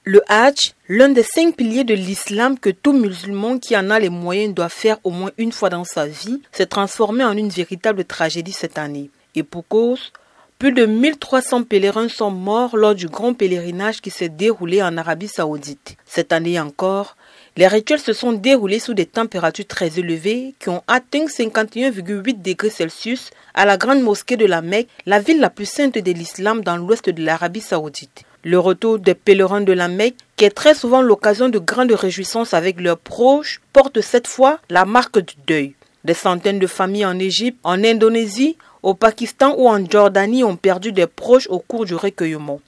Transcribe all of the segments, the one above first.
Le Hajj, l'un des 5 piliers de l'islam que tout musulman qui en a les moyens doit faire au moins une fois dans sa vie, s'est transformé en une véritable tragédie cette année. Et pour cause, plus de 1300 pèlerins sont morts lors du grand pèlerinage qui s'est déroulé en Arabie Saoudite. Cette année encore, les rituels se sont déroulés sous des températures très élevées qui ont atteint 51,8 degrés Celsius à la grande mosquée de la Mecque, la ville la plus sainte de l'islam dans l'ouest de l'Arabie Saoudite. Le retour des pèlerins de la Mecque, qui est très souvent l'occasion de grandes réjouissances avec leurs proches, porte cette fois la marque du deuil. Des centaines de familles en Égypte, en Indonésie, au Pakistan ou en Jordanie ont perdu des proches au cours du recueillement.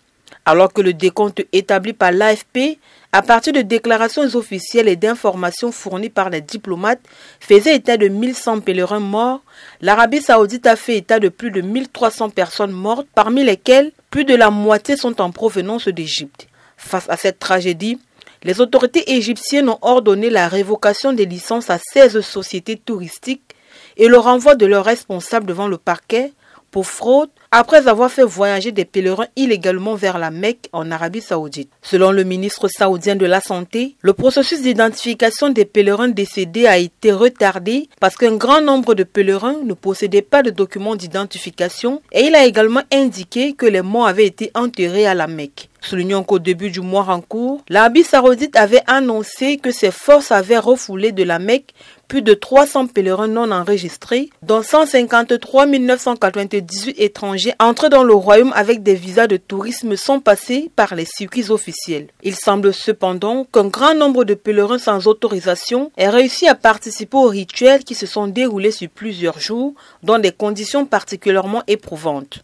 Alors que le décompte établi par l'AFP, à partir de déclarations officielles et d'informations fournies par les diplomates, faisait état de 1100 pèlerins morts, l'Arabie Saoudite a fait état de plus de 1300 personnes mortes, parmi lesquelles plus de la moitié sont en provenance d'Égypte. Face à cette tragédie, les autorités égyptiennes ont ordonné la révocation des licences à 16 sociétés touristiques et le renvoi de leurs responsables devant le parquet pour fraude après avoir fait voyager des pèlerins illégalement vers la Mecque en Arabie Saoudite. Selon le ministre saoudien de la Santé, le processus d'identification des pèlerins décédés a été retardé parce qu'un grand nombre de pèlerins ne possédaient pas de documents d'identification et il a également indiqué que les morts avaient été enterrés à la Mecque. Soulignons qu'au début du mois en cours, l'Arabie Saoudite avait annoncé que ses forces avaient refoulé de la Mecque plus de 300 pèlerins non enregistrés, dont 153 998 étrangers entrés dans le royaume avec des visas de tourisme sans passer par les circuits officiels. Il semble cependant qu'un grand nombre de pèlerins sans autorisation aient réussi à participer aux rituels qui se sont déroulés sur plusieurs jours dans des conditions particulièrement éprouvantes.